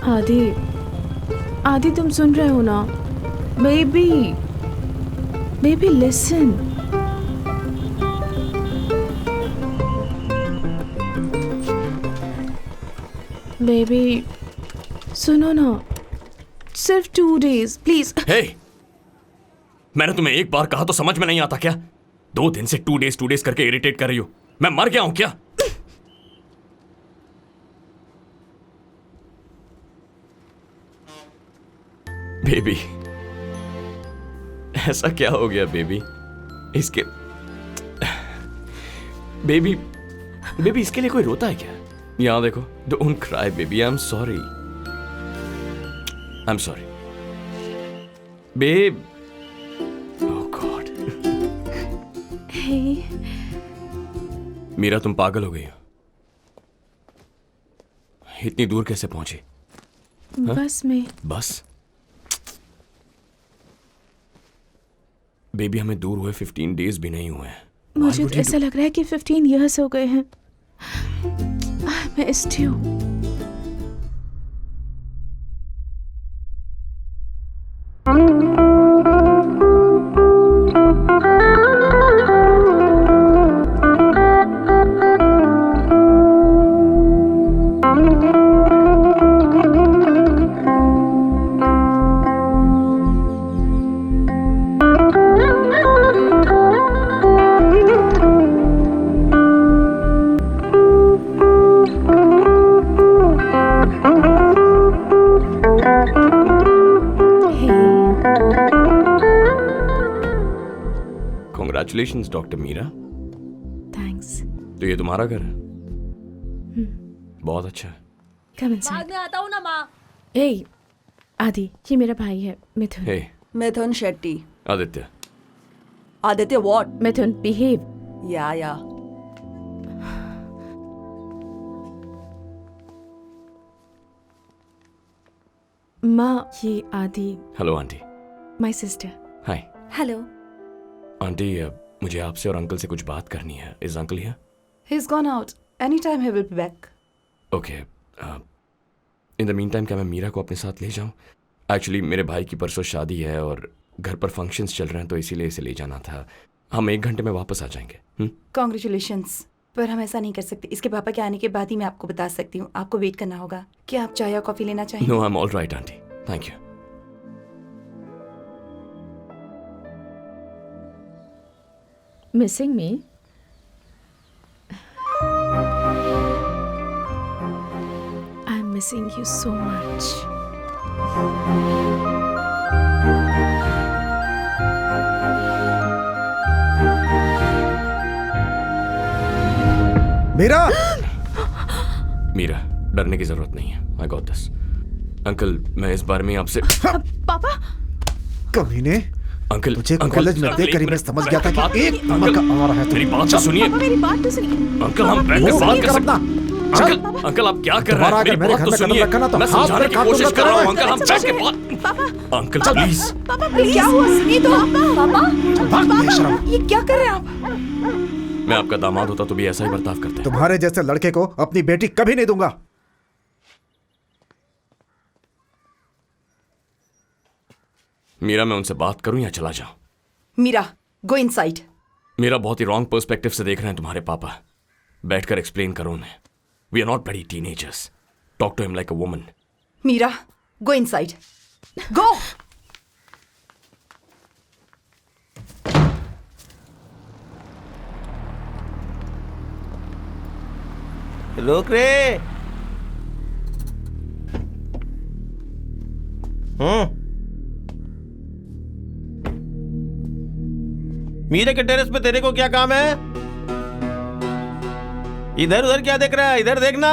आदि, आदि तुम सुन रहे हो ना? Baby, baby listen. बेबी सुनो ना, सिर्फ 2 days प्लीज। हे, मैंने तुम्हें एक बार कहा तो समझ में नहीं आता क्या? 2 दिन से 2 days करके इरिटेट कर रही हो। मैं मर गया हूं क्या? बेबी, ऐसा क्या हो गया बेबी? इसके बेबी, बेबी इसके लिए कोई रोता है क्या? यहां देखो, don't cry baby, I am sorry, I am sorry babe. Oh god. Hey Meera, तुम पागल हो गई हो। इतनी दूर कैसे पहुंची? बस में। बस? बेबी, हमें दूर हुए 15 days भी नहीं हुए हैं। मुझे तो ऐसा लग रहा है कि 15 years हो गए हैं। I missed you. Congratulations, doctor Meera. Thanks. तो ये तुम्हारा घर है? बहुत अच्छा है। Come inside. बाद में आता हूँ ना माँ। Hey, आदि, ये मेरा भाई है Mithun. Hey, Mithun Shetty. Aditya. Aditya what? Mithun, behave. या माँ, ये Adi, hello aunty. my sister. Hi hello. Aunty, मुझे आपसे और अंकल से कुछ बात करनी है। Is uncle here? He's gone out. Anytime he will be back. Okay. In the mean time क्या मैं मीरा को अपने साथ ले जाऊं? एक्चुअली मेरे भाई की परसों शादी है और घर पर फंक्शंस चल रहे हैं, तो इसीलिए इसे ले जाना था। हम 1 घंटे में वापस आ जाएंगे। Congratulations. पर हम ऐसा नहीं कर सकते। इसके पापा के आने के बाद ही मैं आपको बता सकती हूँ। आपको वेट करना होगा। क्या आप चाय या कॉफी लेना चाहिए? No, I am all right aunty, thank you. Missing me? I'm missing you so much. Meera! Meera, डरने की जरूरत नहीं है। I got this. अंकल, मैं इस बारे में आपसे पापा, कमीने, अंकल, तुझे अंकल, कॉलेज में अंकल, देखकर ही मैं समझ गया था कि एक अंकल, नंबर का आ रहा है। मेरी बात तो सुनिए। पापा मेरी बात तो सुनिए। अंकल, हम बैठ कर बात कर सकते हैं। अंकल, अंकल आप क्या कर रहे दोबारा हैं? अगर मेरी मेरे बात घर तो में कदम सुनिए। रखा ना तो मैं हाथ समझाने पे की काट कोशिश दूंगा कर रहा हूँ। तुम्हें। अंकल, हम बैठ के बात। Uncle please. पापा प्लीज। क्या हुआ? सुनिए तो। पापा, बेशरम। ये क्या कर रहे हैं आप? मैं आपका दामाद होता तो भी ऐसा ही बर्ताव करते। तुम्हारे जैसे लड़के को अपनी बेटी कभी नहीं दूंगा। मीरा, मैं उनसे बात करूं या चला जाऊं? Meera, go inside. मेरा बहुत ही रॉन्ग पर्सपेक्टिव से देख रहे हैं तुम्हारे पापा। बैठकर एक्सप्लेन करो उन्हें। We are not bloody teenagers. Talk to him like a woman. Meera, go inside. Go. रोक रे। मीरा के टेरेस पे तेरे को क्या काम है? इधर उधर क्या देख रहा है? इधर देखना।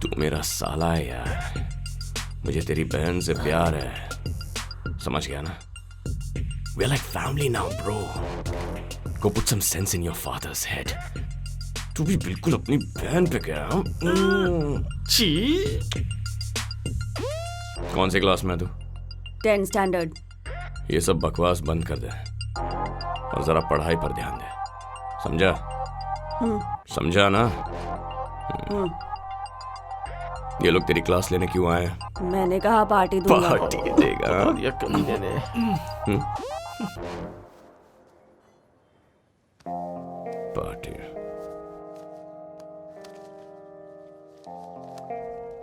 तू मेरा साला है यार। मुझे तेरी बहन से प्यार है, समझ गया ना? We are like family now, bro. Go put some sense in your father's head. तू भी बिल्कुल अपनी बहन पे गया। छी। कौन से क्लास में तू? 10th standard. ये सब बकवास बंद कर दे। और जरा पढ़ाई पर ध्यान दे, समझा? हम्म, समझा ना? हम्म। ये लोग तेरी क्लास लेने क्यों आए हैं? मैंने कहा पार्टी दूंगा। पार्टी देगा? ये कमीने ने। पार्टी।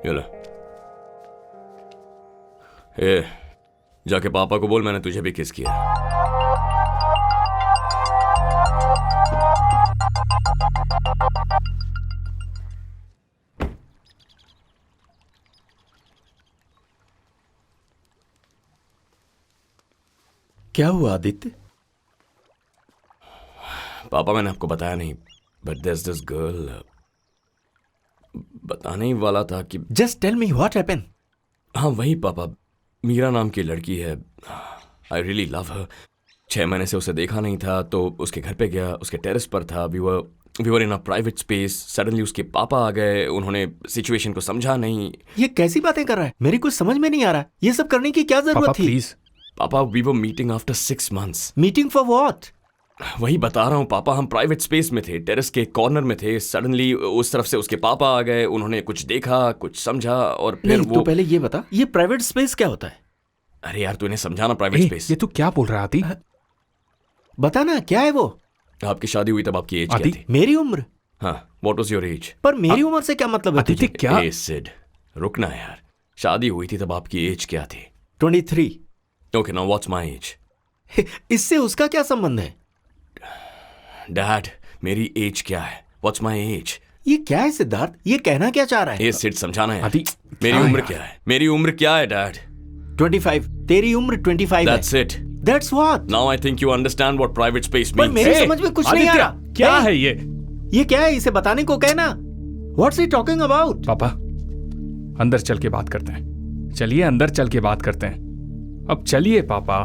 ये ले। ए, जाके पापा को बोल मैंने तुझे भी किस किया। क्या हुआ आदित्य? पापा मैंने आपको बताया नहीं, बट there's this girl, बताने ही वाला था कि just tell me what happened. हाँ वही पापा, मीरा नाम की लड़की है। आई रियली लव हर। 6 महीने से उसे देखा नहीं था तो उसके घर पे गया, उसके टेरेस पर था। We were in a private space. Suddenly उसके पापा आ गए, उन्होंने सिचुएशन को समझा नहीं। ये कैसी बातें कर रहा है? मेरी कुछ समझ में नहीं आ रहा। ये सब करने की क्या जरूरत थी? प्लीज। पापा we were meeting after 6 months। Meeting for what? वही बता रहा हूँ पापा, हम प्राइवेट स्पेस में थे, टेरेस के कॉर्नर में थे। सडनली उस तरफ से उसके पापा आ गए, उन्होंने कुछ देखा, कुछ समझा और फिर नहीं, वो तो पहले ये बता, ये प्राइवेट स्पेस क्या होता है? अरे यार तूने समझा ना, प्राइवेट स्पेस। ये तू क्या बोल रहा है आदि? बता ना, क्या है वो? आपकी शादी हुई तब आपकी एज क्या आदि? थी? मेरी उम्र? हाँ, व्हाट वाज योर एज? पर मेरी उम्र से क्या मतलब है आदित्य तुझे? क्या? ए सिड, रुकना यार। शादी हुई थी तब आपकी एज क्या थी? 23। Okay now what's my age? इससे उसका क्या संबंध है? डैड मेरी एज क्या है? What's my age? ये क्या है सिद्धार्थ? ये कहना क्या चाह रहा है? ए सिड समझाना यार। आदि, मेरी क्या उम्र यार? क्या है? मेरी उम्र क्या है डैड? 25। तेरी उम्र 25 है। That's it. That's what? Now I think you understand what private space पर मींस। मेरी समझ में कुछ नहीं आ आदित्य, रहा। क्या Hey, है ये? ये क्या है? इसे बताने को कहना। What's he talking about? पापा, अंदर चल के बात करते हैं। चलिए अंदर चल के बात करते हैं। अब चलिए पापा।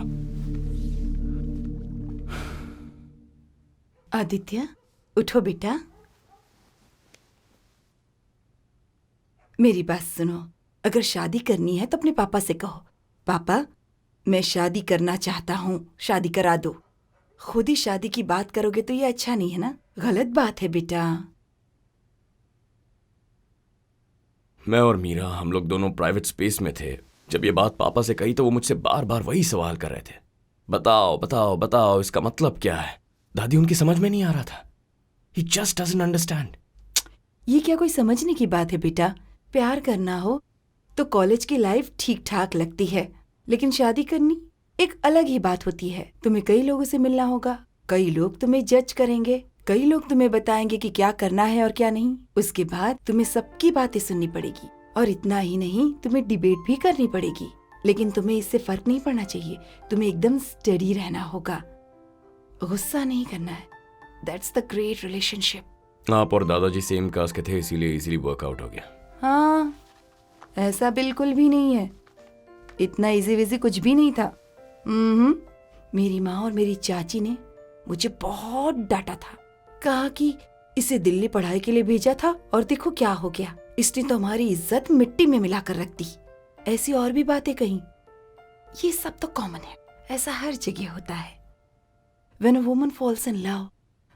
आदित्य, उठो बेटा। मेरी बात सुनो, अगर शादी करनी है तो अपने पापा से कहो, पापा मैं शादी करना चाहता हूँ, शादी करा दो। खुद ही शादी की बात करोगे तो ये अच्छा नहीं है ना, गलत बात है बेटा। मैं और मीरा हम लोग दोनों प्राइवेट स्पेस में थे। जब ये बात पापा से कही तो वो मुझसे बार बार वही सवाल कर रहे थे, बताओ बताओ बताओ इसका मतलब क्या है। दादी उनकी समझ में नहीं आ रहा था। He just doesn't understand। ये क्या कोई समझने की बात है बेटा? प्यार करना हो तो कॉलेज की लाइफ ठीक ठाक लगती है, लेकिन शादी करनी एक अलग ही बात होती है। तुम्हें कई लोगों से मिलना होगा, कई लोग तुम्हें जज करेंगे, कई लोग तुम्हें बताएंगे कि क्या करना है और क्या नहीं। उसके बाद तुम्हें सबकी बातें सुननी पड़ेगी, और इतना ही नहीं तुम्हें डिबेट भी करनी पड़ेगी। लेकिन तुम्हें इससे फर्क नहीं पड़ना चाहिए, तुम्हें एकदम स्टेडी रहना होगा, गुस्सा नहीं करना है। That's the great relationship. आप और दादाजी सेम कास्ट के थे, इसीलिए इजीली वर्कआउट हो गया। हाँ, ऐसा बिल्कुल भी नहीं है, इतना इजी विजी कुछ भी नहीं था। मेरी माँ और मेरी चाची ने मुझे बहुत डांटा था, कहा कि इसे दिल्ली पढ़ाई के लिए भेजा था और देखो क्या हो गया, इसने तो हमारी इज्जत मिट्टी में मिला कर रख दी। ऐसी और भी बातें कही। ये सब तो कॉमन है, ऐसा हर जगह होता है। When a woman falls in love,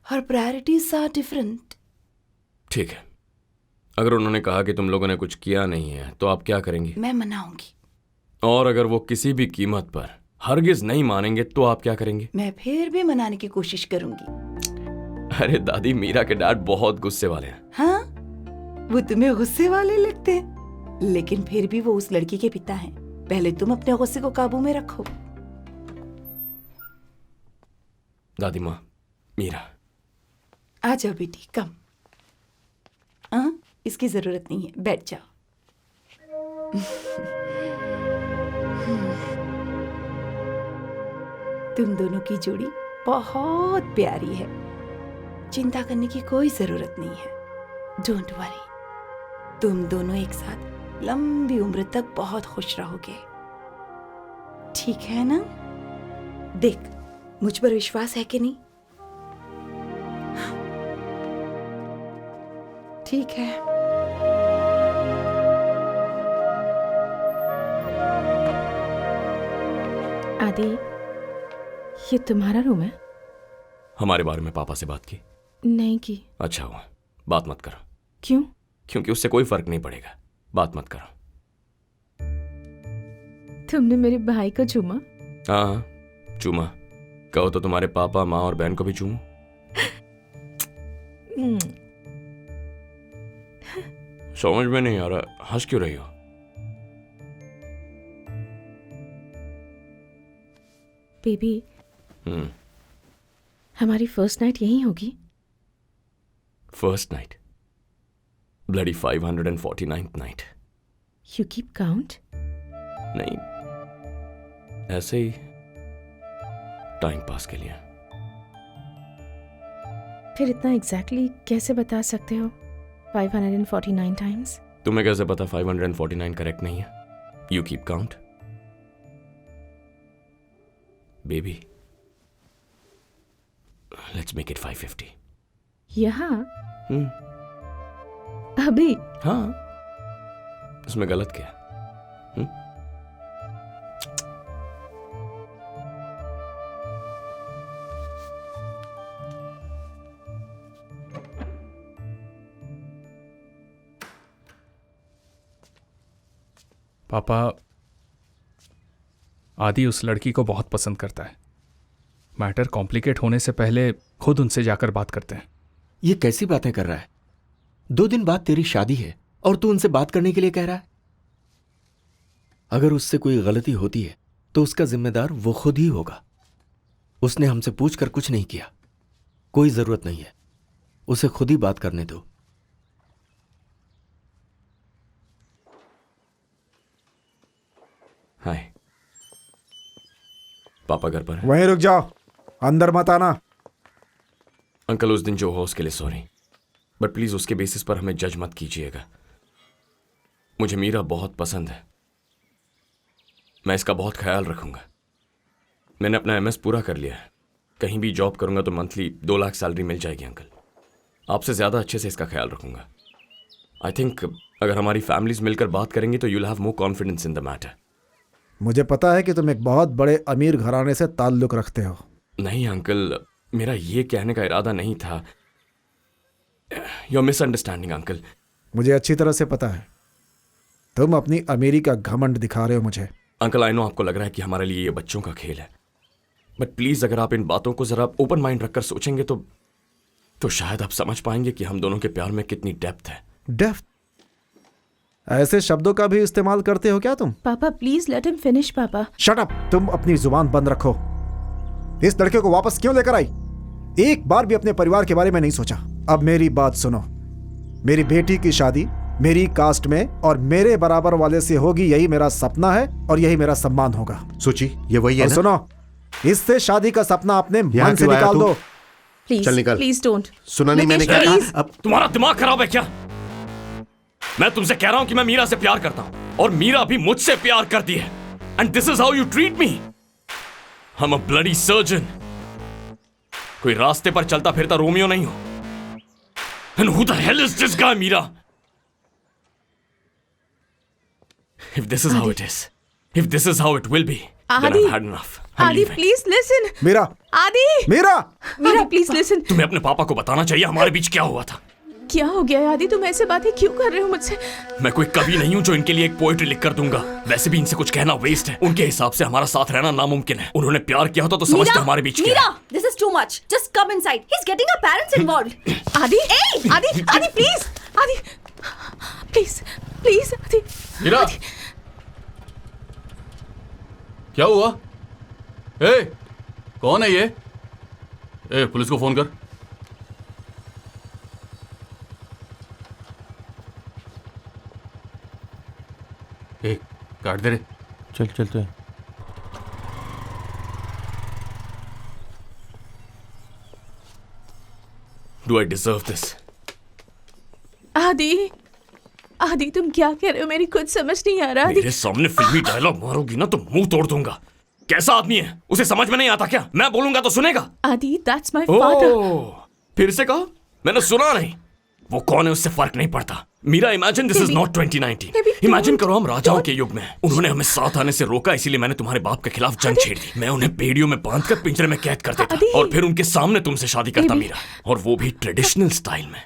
her priorities are different. ठीक है, अगर उन्होंने कहा कि तुम लोगों ने कुछ किया नहीं है तो आप क्या करेंगी? मैं मनाऊंगी। और अगर वो किसी भी कीमत पर हरगिज नहीं मानेंगे तो आप क्या करेंगे? मैं फिर भी मनाने की कोशिश करूंगी। अरे दादी, मीरा के डैड बहुत गुस्से वाले हैं। हाँ, वो तुम्हें गुस्से वाले लगते हैं, लेकिन फिर भी वो उस लड़की के पिता हैं। पहले तुम अपने गुस्से को काबू में रखो। दादी माँ, मीरा। आ जाओ बेटी, कम। हाँ, इसकी जरूरत नहीं है, बैठ जाओ। तुम दोनों की जोड़ी बहुत प्यारी है, चिंता करने की कोई जरूरत नहीं है। डोंट वरी, तुम दोनों एक साथ लंबी उम्र तक बहुत खुश रहोगे, ठीक है ना? देख, मुझ पर विश्वास है कि नहीं? ठीक है। आदि, ये तुम्हारा रूम है? हमारे बारे में पापा से बात की? नहीं की। अच्छा हुआ, बात मत करो। क्यों? क्योंकि उससे कोई फर्क नहीं पड़ेगा, बात मत करो। तुमने मेरे भाई को चूमा? हाँ, चूमा। कहो तो तुम्हारे पापा, माँ और बहन को भी चूमूं? समझ में नहीं आ रहा, हंस क्यों रही हो? बेबी, हमारी फर्स्ट नाइट यहीं होगी? First night? Bloody 549th night. You keep count? नहीं, ऐसे ही टाइम पास के लिए। फिर इतना एग्जैक्टली कैसे बता सकते हो 549 टाइम्स? तुम्हें कैसे पता 549 करेक्ट नहीं है? You keep count baby. Let's make it 550। यहाँ? अभी? हाँ, इसमें गलत क्या? पापा, आदि उस लड़की को बहुत पसंद करता है। मैटर कॉम्प्लिकेट होने से पहले खुद उनसे जाकर बात करते हैं। ये कैसी बातें कर रहा है? 2 दिन बाद तेरी शादी है और तू उनसे बात करने के लिए कह रहा है? अगर उससे कोई गलती होती है तो उसका जिम्मेदार वो खुद ही होगा। उसने हमसे पूछकर कुछ नहीं किया। कोई जरूरत नहीं है, उसे खुद ही बात करने दो। हाय, पापा घर पर है? वहीं रुक जाओ, अंदर मत आना। अंकल, उस दिन जो हुआ उसके लिए सॉरी, बट प्लीज उसके बेसिस पर हमें जज मत कीजिएगा। मुझे मीरा बहुत पसंद है, मैं इसका बहुत ख्याल रखूंगा। मैंने अपना MS पूरा कर लिया है, कहीं भी जॉब करूंगा तो मंथली 2 लाख सैलरी मिल जाएगी अंकल। आपसे ज्यादा अच्छे से इसका ख्याल रखूंगा। आई थिंक अगर हमारी फैमिलीज मिलकर बात करेंगी तो you'll have more confidence in the matter. मुझे पता है कि तुम एक बहुत बड़े अमीर घराने से ताल्लुक रखते हो। नहीं अंकल, मेरा ये कहने का इरादा नहीं था। You're misunderstanding uncle. मुझे अच्छी तरह से पता है, तुम अपनी अमीरी का घमंड दिखा रहे हो मुझे। अंकल, आई नो आपको लग रहा है कि हमारे लिए ये बच्चों का खेल है, बट प्लीज अगर आप इन बातों को जरा ओपन माइंड रखकर सोचेंगे तो शायद आप समझ पाएंगे कि हम दोनों के प्यार में कितनी डेप्थ है। डेप्थ? ऐसे शब्दों का भी इस्तेमाल करते हो क्या तुम? पापा प्लीज लेट हिम फिनिश। पापा शट अप, तुम अपनी जुबान बंद रखो। इस लड़के को वापस क्यों लेकर आई? एक बार भी अपने परिवार के बारे में नहीं सोचा। अब मेरी बात सुनो, मेरी बेटी की शादी मेरी कास्ट में और मेरे बराबर वाले से होगी, यही मेरा सपना है और यही मेरा सम्मान होगा। सुची, ये वही है और ना? सुनो, इससे शादी का सपना अपने मन से क्यों आया निकाल तू? दो। प्लीज चल निकल। Please don't. सुना नहीं मैंने क्या कहा? अब तुम्हारा दिमाग खराब है क्या? मैं तुमसे कह रहा हूं कि मैं मीरा से प्यार करता हूं और मीरा भी मुझसे प्यार करती है, and this is how you treat me. I am a bloody surgeon, कोई रास्ते पर चलता फिरता रोमियो नहीं हूं। And who the hell is this guy Meera? If this is how it is, if this is how it will be, then Adi, I've had enough. I'm आदि leaving. Please listen. Meera, आदि, मीरा, आदि प्लीज लिसन। तुम्हें अपने पापा को बताना चाहिए हमारे बीच क्या हुआ था। क्या हो गया है आदि? तुम ऐसे बातें क्यों कर रहे हो मुझसे? मैं कोई कवि नहीं हूं जो इनके लिए एक पोएट्री लिख कर दूंगा। वैसे भी इनसे कुछ कहना वेस्ट है। उनके हिसाब से हमारा साथ रहना नामुमकिन है। उन्होंने प्यार किया होता तो समझते हमारे बीच क्या है। Mira, this is too much. Just come inside. He's getting our parents involved. आदि, आदि, आदि प्लीज, आदि प्लीज, प्लीज आदि। मीरा, क्या हुआ? ए, कौन है ये? ए, पुलिस को फोन कर। ए, काट दे रे। चल चलते हैं। Do I deserve this? आदि, आदि तुम क्या कह रहे हो? मेरी कुछ समझ नहीं आ रहा। आदि मेरे सामने फिल्मी डायलॉग मारोगी ना तो मुंह तोड़ दूंगा। कैसा आदमी है, उसे समझ में नहीं आता क्या? मैं बोलूंगा तो सुनेगा? आदि दैट्स माय फादर। ओह, फिर से कहो, मैंने सुना नहीं। वो कौन है उससे फर्क नहीं पड़ता। Meera, imagine this is not 2019। Imagine करो हम राजाओं के युग में हैं। उन्होंने हमें साथ आने से रोका, इसीलिए मैंने तुम्हारे बाप के खिलाफ जंग छेड़ दी। मैं उन्हें बेड़ियों में बांधकर पिंजरे में कैद कर देता और फिर उनके सामने तुमसे शादी करता मीरा, और वो भी ट्रेडिशनल स्टाइल में।